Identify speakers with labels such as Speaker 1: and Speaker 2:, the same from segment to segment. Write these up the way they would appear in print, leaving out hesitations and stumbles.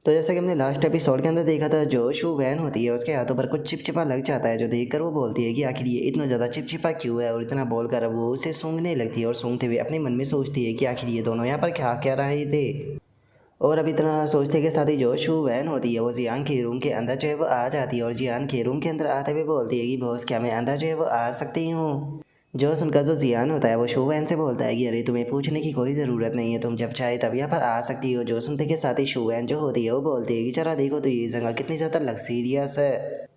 Speaker 1: तो जैसा कि हमने लास्ट एपिसोड के अंदर देखा था, जो शू वैन होती है उसके हाथों पर कुछ चिपचिपा लग जाता है, जो देखकर वो बोलती है कि आखिर ये इतना ज़्यादा चिपचिपा क्यों है, और इतना बोलकर अब वो उसे सूंघने लगती है और सूंघते हुए अपने मन में सोचती है कि आखिर ये दोनों यहाँ पर क्या क्या रहे थे। और अब इतना सोचते के साथ ही जो शू वैन होती है वो जियान के रूम के अंदर जो है वो आ जाती है, और जियान के रूम के अंदर आते हुए बोलती है कि बॉस क्या मैं अंदर जो है वो आ सकती हूँ। जो सुनकर जो जियान होता है वो शू वैन से बोलता है कि अरे तुम्हें पूछने की कोई ज़रूरत नहीं है, तुम जब चाहे तब यहाँ पर आ सकती हो। जो सुनते के साथ ही शू वैन जो होती है वो बोलती है कि जरा देखो तो ये जगह कितनी ज़्यादा लग्जरियस है।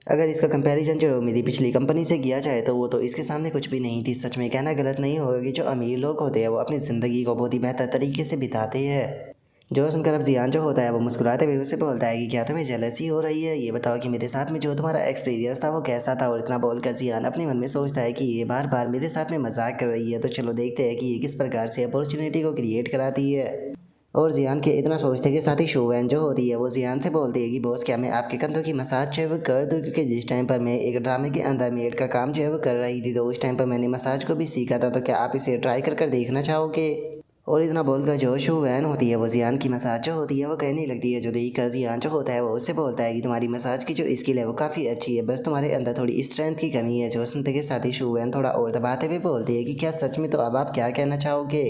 Speaker 1: अगर इसका कंपैरिजन जो मेरी पिछली कंपनी से किया जाए तो वो तो इसके सामने कुछ भी नहीं थी। सच में कहना गलत नहीं होगा कि जो अमीर लोग होते हैं वो अपनी ज़िंदगी को बहुत ही बेहतर तरीके से बिताते हैं। जो सुनकर अब जियान जो होता है वो मुस्कुराते हुए उससे बोलता है कि क्या तुम्हें जेलसी हो रही है, ये बताओ कि मेरे साथ में जो तुम्हारा एक्सपीरियंस था वो कैसा था। और इतना बोलकर जियान अपने मन में सोचता है कि ये बार बार मेरे साथ में मजाक कर रही है, तो चलो देखते हैं कि ये किस प्रकार से अपॉर्चुनिटी को क्रिएट कराती है। और जियान के इतना सोचते के साथ ही शोवैन जो होती है वो जियान से बोलती है कि बॉस क्या मैं आपके कंधों की मसाज जो है वो कर दूँ, क्योंकि जिस टाइम पर मैं एक ड्रामे के अंदर मेड का काम जो है वो कर रही थी तो उस टाइम पर मैंने मसाज को भी सीखा था, तो क्या आप इसे ट्राई कर देखना चाहोगे। और इतना बोलकर जो शू वैन होती है वो जियान की मसाज जो होती है वो कहने लगती है, जो देख कर जियान जो होता है वो उससे बोलता है कि तुम्हारी मसाज की जो स्किल है वो काफ़ी अच्छी है, बस तुम्हारे अंदर थोड़ी स्ट्रेंथ की कमी है। जो सुनते के साथ ही शू वैन थोड़ा और दबाते हुए बोलती है कि क्या सच में, तो अब आप क्या कहना चाहोगे।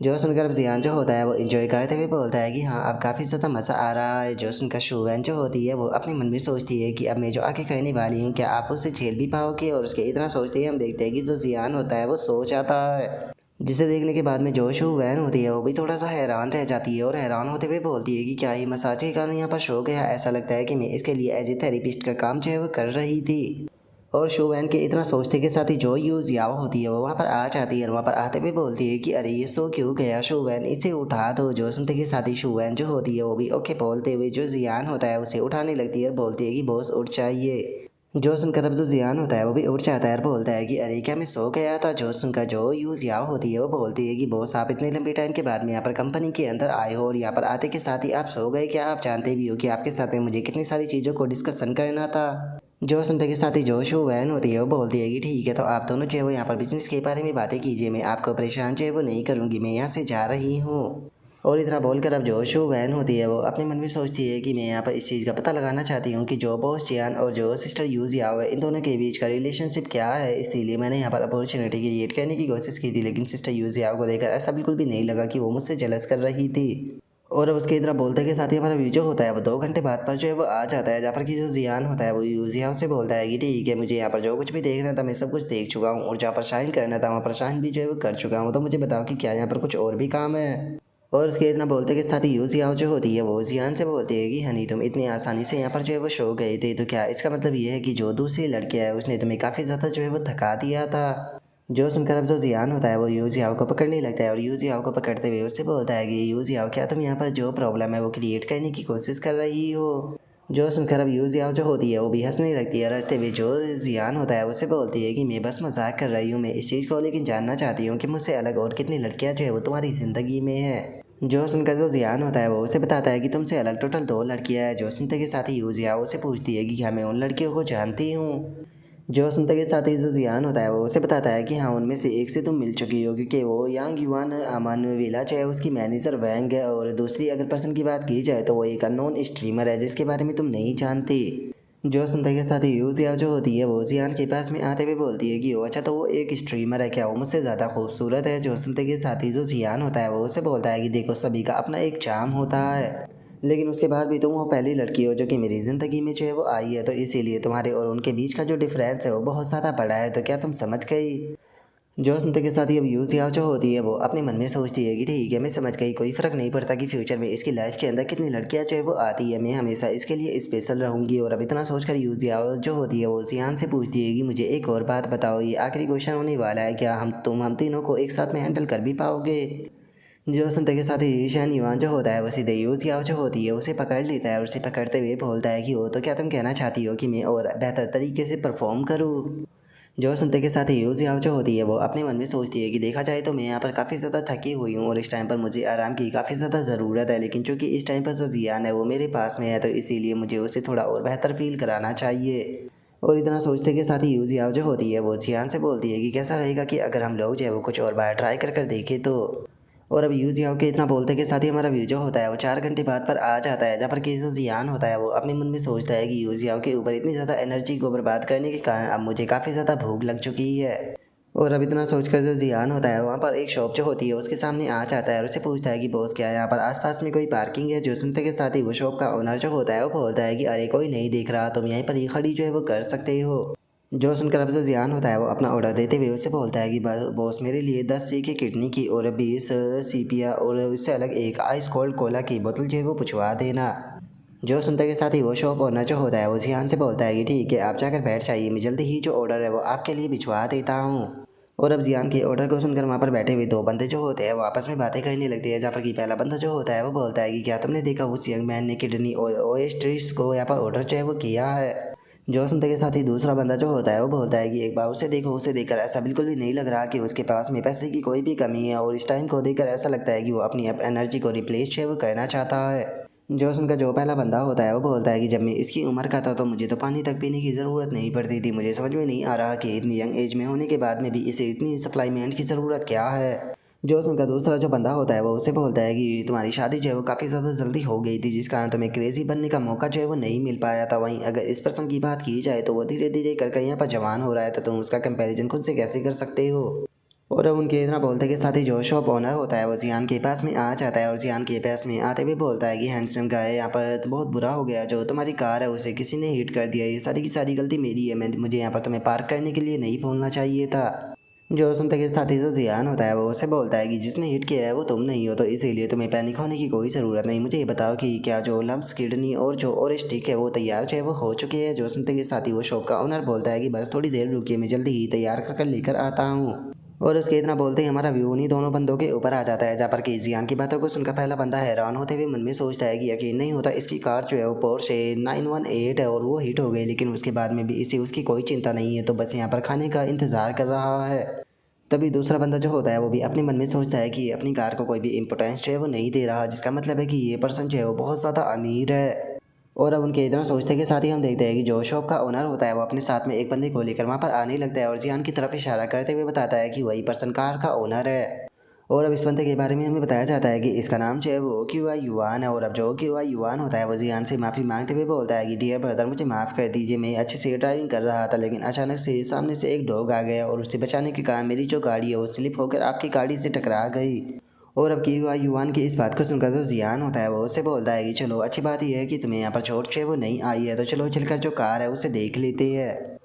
Speaker 1: जो सुनकर अब जियान जो होता है वो इंजॉय करते हुए बोलता है कि हाँ अब काफ़ी ज़्यादा मज़ा आ रहा है। जो सुनकर शू वैन जो होती है वो अपने मन में सोचती है कि अब मैं जो आगे करने वाली हूँ क्या आप उसे झेल भी पाओगे। और उसके इतना सोचते ही हम देखते हैं कि जो जियान होता है वो सो जाता है, जिसे देखने के बाद में जो शू वैन होती है वो भी थोड़ा सा हैरान रह जाती है, और हैरान होते हुए बोलती है कि क्या ही मसाज के कारण यहाँ पर सो गया, ऐसा लगता है कि मैं इसके लिए एज ए थेरेपिस्ट का काम जो है वो कर रही थी। और शू वैन के इतना सोचते के साथ ही जो यू जियाओ होती है वो वहाँ पर आ जाती है, और वहाँ पर आते हुए बोलती है कि अरे ये सो क्यों गया शू वैन, इसे उठा दो। जो सुनते के साथ ही शू वैन जो होती है वो भी ओके बोलते हुए जो जियान होता है उसे उठाने लगती है और बोलती है कि बॉस उठ जाइए। जो सुनकर अब जो जियान होता है वो भी उठ जाता है और बोलता है कि अरे क्या मैं सो गया था। जो सुनकर जो यू जियाओ होती है वो बोलती है कि बॉस आप इतने लंबे टाइम के बाद में यहाँ पर कंपनी के अंदर आए हो, और यहाँ पर आते के साथ ही आप सो गए, क्या आप जानते भी हो कि आपके साथ में मुझे कितनी सारी चीज़ों को डिस्कशन करना था। जो सुनते के साथ ही जो शो वैन होती है वो बोलती है कि ठीक है, तो आप दोनों जो है वो यहाँ पर बिजनेस के बारे में बातें कीजिए, मैं आपको परेशान जो है वो नहीं करूँगी, मैं यहाँ से जा रही हूँ। और इतना बोलकर अब जो शो वैन होती है वो अपने मन में सोचती है कि मैं यहाँ पर इस चीज़ का पता लगाना चाहती हूँ कि जो बॉस जियान और जो सिस्टर यूजियाओ है इन दोनों के बीच का रिलेशनशिप क्या है। इसीलिए मैंने यहाँ पर अपॉर्चुनिटी क्रिएट करने की कोशिश की थी, लेकिन सिस्टर यूजियाओ को देखकर ऐसा बिल्कुल भी नहीं लगा कि वो मुझसे जलस कर रही थी। और अब उसके इतना बोलते के साथ ही हमारा वीडियो होता है वो 2 घंटे बाद पर जो है वो आ जाता है, जहाँ पर कि जो जियान होता है वो यूजियाओ से बोलता है कि ठीक है, मुझे यहाँ पर जो कुछ भी देखना था मैं सब कुछ देख चुका हूँ, और जहाँ पर शाइन करना था वहाँ पर शाइन भी जो है वो कर चुका हूँ, तो मुझे बताओ कि क्या यहाँ पर कुछ और भी काम है। और उसके इतना बोलते के साथ ही यूजियाओ जो होती है वो जियान से बोलती है कि हनी तुम इतनी आसानी से यहाँ पर जो है वो सो गए थे, तो क्या इसका मतलब ये है कि जो दूसरी लड़की है उसने तुम्हें काफ़ी ज़्यादा जो है वो थका दिया था। जो सुनकर अब जो जियान होता है वो यूजियाओ को पकड़ने लगता है, और यूजियाओ को पकड़ते हुए उससे बोलता है कि यूजियाओ क्या तुम यहाँ पर जो प्रॉब्लम है वो क्रिएट करने की कोशिश कर रही हो। जो सुनकर अब यूजियाओ जो होती है वो भी हंसने लगती है, और हंसते हुए जो जियान होता है उससे बोलती है कि मैं बस मजाक कर रही हूँ, मैं इस चीज़ को लेकिन जानना चाहती हूँ कि मुझसे अलग और कितनी लड़कियाँ जो है वो तुम्हारी ज़िंदगी में है। जो सुनकर जो जियान होता है वो उसे बताता है कि तुमसे अलग टोटल 2 लड़कियां हैं। जो सुनते के साथ ही यूजिया उसे पूछती है कि क्या मैं उन लड़कियों को जानती हूँ। जो सुनते के साथ ही जो जियान होता है वो उसे बताता है कि हाँ उनमें से एक से तुम मिल चुकी हो, क्योंकि वो यांग युवान अमान विला जो है उसकी मैनेजर वैंग है, और दूसरी अगर पर्सन की बात की जाए तो वो एक अननोन स्ट्रीमर है जिसके बारे में तुम नहीं जानती। जो सुनते के साथ ही यूजिया जो होती है वो जियान के पास में आते हुए बोलती है कि ओ अच्छा, तो वो एक स्ट्रीमर है क्या, वो मुझसे ज़्यादा खूबसूरत है। जो सुनते के साथ ही जो जियान होता है वो उसे बोलता है कि देखो सभी का अपना एक चार्म होता है, लेकिन उसके बाद भी तुम वो पहली लड़की हो जो कि मेरी ज़िंदगी में जो है वो आई है, तो इसीलिए तुम्हारे और उनके बीच का जो डिफरेंस है वो बहुत ज़्यादा बड़ा है, तो क्या तुम समझ गई। जो सुनते के साथ ही अब यूजिया जो होती है वो अपने मन में सोचती है कि ठीक है मैं समझ गई, कोई फ़र्क नहीं पड़ता कि फ्यूचर में इसकी लाइफ के अंदर कितनी लड़कियां जो है वो आती है, मैं हमेशा इसके लिए स्पेशल रहूंगी। और अब इतना सोचकर यूजिया जो होती है वो जियान से पूछती है कि मुझे एक और बात बताओ, ये आखिरी क्वेश्चन होने वाला है, क्या हम तीनों को एक साथ में हैंडल कर भी पाओगे। जो सुनते के साथ ही ईशान युवान जो होता है वो सीधे यूजिया जो होती है उसे पकड़ लेता है, और उसे पकड़ते हुए बोलता है कि वो तो क्या तुम कहना चाहती हो कि मैं और बेहतर तरीके से परफॉर्म करूँ। जो सुनते के साथ ही यूजिया जो होती है वो अपने मन में सोचती है कि देखा जाए तो मैं यहाँ पर काफ़ी ज़्यादा थकी हुई हूँ, और इस टाइम पर मुझे आराम की काफ़ी ज़्यादा ज़रूरत है, लेकिन चूंकि इस टाइम पर जो जियान है वो मेरे पास में है, तो इसीलिए मुझे उसे थोड़ा और बेहतर फील कराना चाहिए। और इतना सोचते के साथ ही यूजिया जो होती है वो जियान से बोलती है कि कैसा रहेगा कि अगर हम लोग जो है वो कुछ और बार ट्राई कर देखें तो। और अब यू जियाओ के इतना बोलते के साथ ही हमारा व्यू जो होता है वो 4 घंटे बाद पर आ जाता है, जहाँ पर कि जो जियान होता है वो अपने मन में सोचता है कि यू जियाओ के ऊपर इतनी ज़्यादा एनर्जी को बर्बाद करने के कारण अब मुझे काफ़ी ज़्यादा भूख लग चुकी है। और अब इतना सोचकर जो जियान होता है वहाँ पर एक शॉप जो होती है उसके सामने आ जाता है और उससे पूछता है कि बॉस क्या यहाँ पर आसपास में कोई पार्किंग है। जो सुनते के साथ ही वो शॉप का ओनर जो होता है वो बोलता है कि अरे कोई नहीं दिख रहा, तुम यहीं पर ही खड़ी जो है वो कर सकते हो। जो सुनकर अब जो जियान होता है वो अपना ऑर्डर देते हुए उससे बोलता है कि बॉस मेरे लिए 10 सीखे किडनी की और 20 सीपिया और इससे अलग एक आइस कोल्ड कोला की बोतल जो है वो पुछवा देना। जो सुनते के साथ ही वो शॉप ओनर जो होता है वो जियान से बोलता है कि ठीक है आप जाकर बैठ जाइए, मैं जल्दी ही जो ऑर्डर है वो आपके लिए भिजवा देता हूँ। और अब जियान के ऑर्डर को सुनकर वहाँ पर बैठे हुए दो बंदे जो होते हैं वो आपस में बातें करने लगती है, जहाँ पर कि पहला बंदा जो होता है वो बोलता है कि क्या तुमने देखा उस यंग मैन ने किडनी और ओएस्ट्रिस को यहाँ पर ऑर्डर जो है वो किया है। जो सुनते के साथ ही दूसरा बंदा जो होता है वो बोलता है कि एक बार उसे देखो, उसे देखकर ऐसा बिल्कुल भी नहीं लग रहा कि उसके पास में पैसे की कोई भी कमी है और इस टाइम को देखकर ऐसा लगता है कि वो अपनी एनर्जी को रिप्लेस जो है वो करना चाहता है। जो सुनकर जो पहला बंदा होता है वो बोलता है कि जब मैं इसकी उम्र का था तो मुझे तो पानी तक पीने की ज़रूरत नहीं पड़ती थी, मुझे समझ में नहीं आ रहा कि इतनी यंग एज में होने के बाद में भी इसे इतनी सप्लाईमेंट की ज़रूरत क्या है। जो सुनकर दूसरा जो बंदा होता है वो उसे बोलता है कि तुम्हारी शादी जो है वो काफ़ी ज़्यादा जल्दी हो गई थी, जिस कारण तुम्हें क्रेजी बनने का मौका जो है वो नहीं मिल पाया था। वहीं अगर इस पर्सन की बात की जाए तो वो धीरे धीरे कर यहाँ पर जवान हो रहा है, तो तुम उसका कंपैरिजन खुद से कैसे कर सकते हो। और अब उनके इतना बोलते के साथ ही जो शॉप ओनर होता है वो जियान के पास में आ जाता है और जियान के पास में आते हुए बोलता है कि हैंडसम गाय यहाँ पर तो बहुत बुरा हो गया, जो तुम्हारी कार है उसे किसी ने हिट कर दिया, ये सारी की सारी गलती मेरी है, मुझे यहाँ पर तुम्हें पार्क करने के लिए नहीं बोलना चाहिए था। जो सुनते के साथ ही जो जियान होता है वो उसे बोलता है कि जिसने हिट किया है वो तुम नहीं हो, तो इसीलिए तुम्हें पैनिक होने की कोई ज़रूरत नहीं। मुझे ये बताओ कि क्या जो लम्स किडनी और जो और स्टिक है वो तैयार जो है वो हो चुके हैं। जो सुनते के साथ ही वो शॉप का ओनर बोलता है कि बस थोड़ी देर रुकिए, मैं जल्दी ही तैयार कर लेकर आता हूँ। और उसके इतना बोलते ही हमारा व्यू उन्हीं दोनों बंदों के ऊपर आ जाता है, जहाँ पर कि जियान की बातों को सुनकर पहला बंदा हैरान होते हुए मन में सोचता है कि यकीन नहीं होता इसकी कार जो है वो पोर्शे 918 है और वो हिट हो गई, लेकिन उसके बाद में भी इसे उसकी कोई चिंता नहीं है, तो बस यहाँ पर खाने का इंतज़ार कर रहा है। तभी दूसरा बंदा जो होता है वो भी अपने मन में सोचता है कि अपनी कार को कोई भी इंपॉर्टेंस जो है वो नहीं दे रहा, जिसका मतलब है कि ये पर्सन जो है वो बहुत ज़्यादा अमीर है। और अब उनके इतना सोचते के साथ ही हम देखते हैं कि जो शॉप का ओनर होता है वो अपने साथ में एक बंदे को लेकर वहाँ पर आने लगता है और जियान की तरफ इशारा करते हुए बताता है कि वही पर्सन कार का ओनर है। और अब इस बंदे के बारे में हमें बताया जाता है कि इसका नाम जो है वो क्यूआई युआन है। और अब जो क्यूआई युआन होता है वो जियान से माफ़ी मांगते हुए बोलता है कि डियर ब्रदर मुझे माफ़ कर दीजिए, मैं अच्छे से ड्राइविंग कर रहा था, लेकिन अचानक से सामने से एक डॉग आ गया और उससे बचाने के कारण मेरी जो गाड़ी है वो स्लिप होकर आपकी गाड़ी से टकरा गई। और अब क्यूआई युआन की इस बात को सुनकर जो जियान होता है वो उससे बोलता है कि चलो अच्छी बात यह है कि तुम्हें यहाँ पर चोट जो है वो नहीं आई है, तो चलो चलकर जो कार है उसे देख लेते हैं।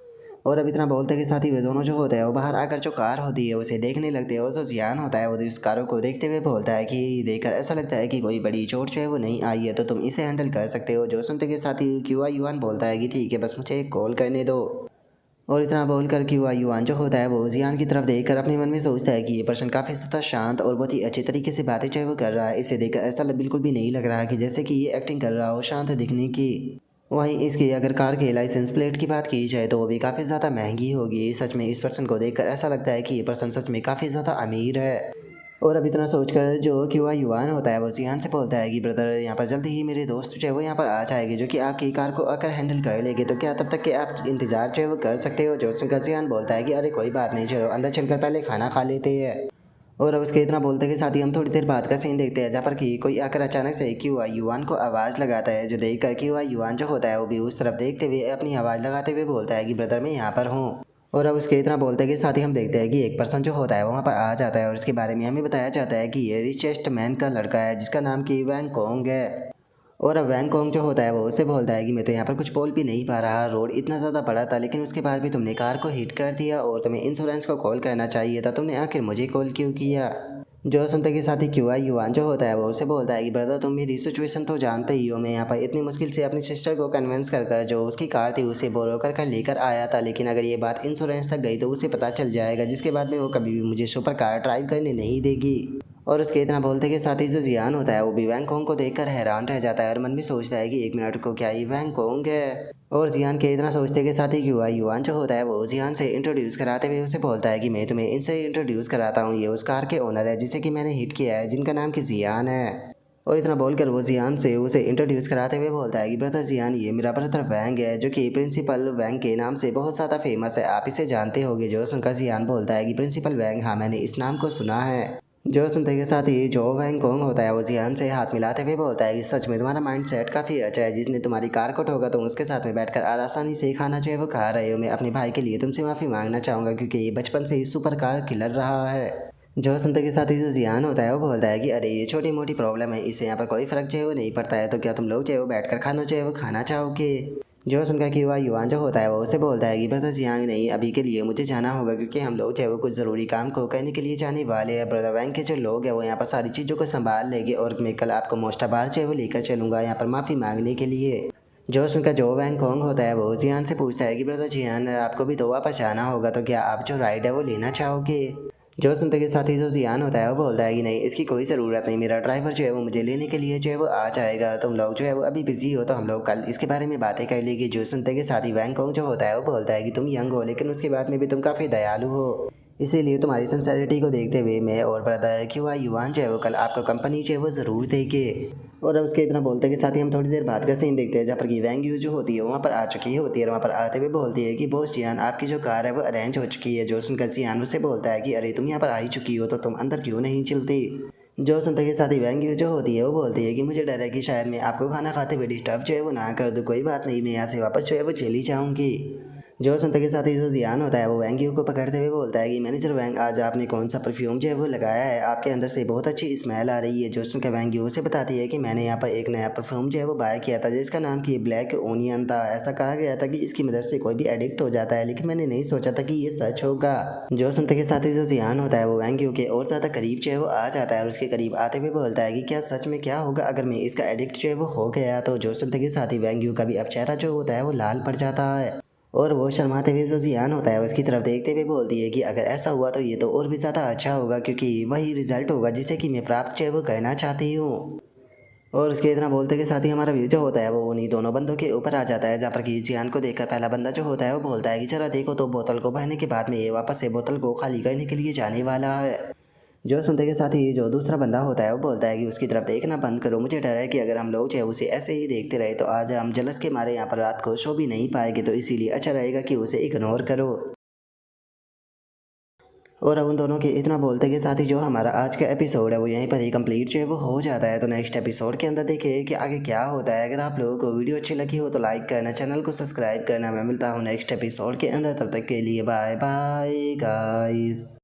Speaker 1: और अब इतना बोलते के साथ ही वे दोनों जो होते हैं वो बाहर आकर जो कार होती है उसे देखने लगते हैं। और जो जियान होता है वो इस कारों को देखते हुए बोलता है कि देखकर ऐसा लगता है कि कोई बड़ी चोट जो है वो नहीं आई है, तो तुम इसे हैंडल कर सकते हो। जो सुनते के साथ ही क्यूआई युआन बोलता है कि ठीक है, बस मुझे एक कॉल करने दो। और इतना बोलकर क्यूआई युआन जो होता है वो जियान की तरफ देखकर अपने मन में सोचता है कि ये पर्सन काफ़ी ज़्यादा शांत और बहुत ही अच्छे तरीके से बातें जो है वो कर रहा है। इसे देखकर ऐसा बिल्कुल भी नहीं लग रहा कि जैसे कि ये एक्टिंग कर रहा हो शांत दिखने की। वहीं इसकी अगर कार के लाइसेंस प्लेट की बात की जाए तो वो भी काफ़ी ज़्यादा महंगी होगी। सच में इस पर्सन को देखकर ऐसा लगता है कि ये पर्सन सच में काफ़ी ज़्यादा अमीर है। और अब इतना सोचकर जो क्यूआई युआन होता है वो जियान से बोलता है कि ब्रदर यहाँ पर जल्दी ही मेरे दोस्त जो है वो यहाँ पर आ जाएगी, जो कि आपकी कार को आकर हैंडल कर लेगी, तो क्या तब तक के आप इंतज़ार जो है वो कर सकते हो। जो सुनकर जियान बोलता है कि अरे कोई बात नहीं, चलो अंदर चलकर पहले खाना खा लेते हैं। और अब उसके इतना बोलते के साथ ही हम थोड़ी देर बाद का सीन देखते हैं, जहाँ पर कि कोई आकर अचानक से क्यूआई युआन को आवाज़ लगाता है। जो देख कर क्यूआई युआन जो होता है वो भी उस तरफ देखते हुए अपनी आवाज़ लगाते हुए बोलता है कि ब्रदर मैं यहाँ पर हूँ। और अब उसके इतना बोलते के साथ ही हम देखते हैं कि एक पर्सन जो होता है वहाँ पर आ जाता है और इसके बारे में हमें बताया जाता है कि ये रिचेस्ट मैन का लड़का है, जिसका नाम कि वैंग कोंग है। और अब वैंग कोंग जो होता है वो उससे बोलता है कि मैं तो यहाँ पर कुछ बोल भी नहीं पा रहा, रोड इतना ज़्यादा बड़ा था, लेकिन उसके बाद भी तुमने कार को हिट कर दिया और तुम्हें इंश्योरेंस को कॉल करना चाहिए था, तुमने आखिर मुझे कॉल क्यों किया। जो सुनते के साथ ही क्यूआई युआन जो होता है वो उसे बोलता है कि ब्रदर तुम मेरी सिचुएशन तो जानते ही हो, मैं यहाँ पर इतनी मुश्किल से अपनी सिस्टर को कन्विंस कर जो उसकी कार थी उसे बोरो कर लेकर आया था, लेकिन अगर ये बात इंश्योरेंस तक गई तो उसे पता चल जाएगा, जिसके बाद में वो कभी भी मुझे सुपर कार ड्राइव करने नहीं देगी। और उसके इतना बोलते के साथ ही जो जियान होता है वो भी वैंग कोंग को देखकर हैरान रह जाता है और मन में सोचता है कि एक मिनट को क्या ये वैंग कोंग है। और जियान के इतना सोचते के साथ ही क्यूआई युआन जो होता है वो जियान से इंट्रोड्यूस कराते हुए उसे बोलता है कि मैं तुम्हें इनसे इंट्रोड्यूस कराता हूँ, ये उस कार के ओनर है जिसे कि मैंने हिट किया है, जिनका नाम कि जियान है। और इतना बोलकर वो जियान से उसे इंट्रोड्यूस कराते हुए बोलता है कि ब्रदर जियान ये मेरा ब्रदर वैंग है, जो कि प्रिंसिपल वैंग के नाम से बहुत ज़्यादा फेमस है, आप इसे जानते होंगे। जो सुनकर जियान बोलता है कि प्रिंसिपल वैंग, हाँ मैंने इस नाम को सुना है। जो सुनते के साथ ही जो वैंग कोंग होता है वो जियान से हाथ मिलाते हुए बोलता है कि सच में तुम्हारा माइंड सेट काफ़ी अच्छा है, जिसने तुम्हारी कार को ठोका तुम उसके साथ में बैठकर आसानी से खाना जो है वो खा रहे हो। मैं अपने भाई के लिए तुमसे माफ़ी मांगना चाहूँगा क्योंकि ये बचपन से ही सुपर कार किलर रहा है। जो सुनते के साथ ही जो जियान होता है वो बोलता है कि अरे ये छोटी मोटी प्रॉब्लम है, इससे यहाँ पर कोई फ़र्क जो है वो नहीं पड़ता है, तो क्या तुम लोग जो है वो बैठकर खाना जो है वो खाना चाहोगे। जो सुनकर कि वह युवान जो होता है वो उसे बोलता है कि ब्रदर जियांग नहीं, अभी के लिए मुझे जाना होगा क्योंकि हम लोग जो है वो कुछ ज़रूरी काम को करने के लिए जाने वाले हैं। ब्रदर वैंग के जो लोग हैं वो यहाँ पर सारी चीज़ों को संभाल लेंगे और मैं कल आपको मोस्टा बार जो है वो लेकर चलूँगा यहाँ पर माफ़ी मांगने के लिए। जो सुनकर जो वैंग कोंग होता है वो जियान से पूछता है कि ब्रदर जियान आपको भी तो वापस जाना होगा, तो क्या आप जो राइड है वो लेना चाहोगे। जो सुनते के साथ ही जो जियान होता है वो बोलता है कि नहीं, इसकी कोई ज़रूरत नहीं, मेरा ड्राइवर जो है वो मुझे लेने के लिए जो है वो आ जाएगा, तुम लोग जो है वो अभी बिजी हो तो हम लोग कल इसके बारे में बातें कर लेंगे। जो सुनते के साथ ही वैंग कोंग जो होता है वो बोलता है कि तुम यंग हो लेकिन उसके बाद में भी तुम काफ़ी दयालु हो, इसीलिए तुम्हारी सिंसेरिटी को देखते हुए मैं और ब्रदर क्यों युवान जो है वो कल आपको कंपनी जो है वो ज़रूर देंगे। और अब उसके इतना बोलते के साथ ही हम थोड़ी देर बाद का सीन देखते हैं जहाँ पर कि वैंग यू जो होती है वहाँ पर आ चुकी होती है और वहाँ पर आते हुए बोलती है कि बॉस जियान आपकी जो कार है वो अरेंज हो चुकी है। जो सुनकर जियान उससे बोलता है कि अरे तुम यहाँ पर आ ही चुकी हो तो तुम अंदर क्यों नहीं चलती। जो सुनते के साथ ही वैंग यू जो होती है वो बोलती है कि मुझे डर है कि शायद मैं आपको खाना खाते हुए डिस्टर्ब जो है वो ना कर दूँ, कोई बात नहीं, मैं यहाँ से वापस जो है वो चली जाऊँगी। जो सुनते के साथ ही जो जियान होता है वो वैंग यू को पकड़ते हुए बोलता है कि मैनेजर वैंग आज आपने कौन सा परफ्यूम जो है वो लगाया है, आपके अंदर से बहुत अच्छी स्मेल आ रही है। जो सुनकर वैंग यू से बताती है कि मैंने यहाँ पर एक नया परफ्यूम जो है वो बाय किया था जिसका नाम कि ब्लैक ओनियन था। ऐसा कहा गया था कि इसकी मदद से कोई भी एडिक्ट हो जाता है, लेकिन मैंने नहीं सोचा था कि ये सच होगा। जो सुनते के साथ ही जो जियान होता है वो वैंग यू के और ज़्यादा करीब जो है वो आ जाता है और उसके करीब आते हुए बोलता है कि क्या सच में क्या होगा अगर मैं इसका एडिक्ट जो है वो हो गया। तो जो सुनते के साथ ही वैंग यू का भी अब चेहरा जो होता है वो लाल पड़ जाता है और वो शर्माते हुए जो जियान होता है उसकी तरफ देखते हुए बोलती है कि अगर ऐसा हुआ तो ये तो और भी ज़्यादा अच्छा होगा क्योंकि वही रिजल्ट होगा जिसे कि मैं प्राप्त जो है वो करना चाहती हूँ। और उसके इतना बोलते के साथ ही हमारा व्यू जो होता है वो उन्हीं दोनों बंदों के ऊपर आ जाता है जहाँ पर कि जियान को देखकर पहला बंदा जो होता है वो बोलता है कि जरा देखो तो बोतल को भरने के बाद में ये वापस से बोतल को खाली करने के लिए जाने वाला है। जो सुनते के साथ ही जो दूसरा बंदा होता है वो बोलता है कि उसकी तरफ देखना बंद करो, मुझे डर है कि अगर हम लोग जो है उसे ऐसे ही देखते रहे तो आज हम जलस के मारे यहाँ पर रात को सो भी नहीं पाएंगे, तो इसीलिए अच्छा रहेगा कि उसे इग्नोर करो। और अब उन दोनों के इतना बोलते के साथ ही जो हमारा आज का एपिसोड है वो यहीं पर ही कंप्लीट जो है वो हो जाता है। तो नेक्स्ट एपिसोड के अंदर देखिए कि आगे क्या होता है। अगर आप लोगों को वीडियो अच्छी लगी हो तो लाइक करना, चैनल को सब्सक्राइब करना। मैं मिलता हूँ नेक्स्ट एपिसोड के अंदर, तब तक के लिए बाय बाय गाइस।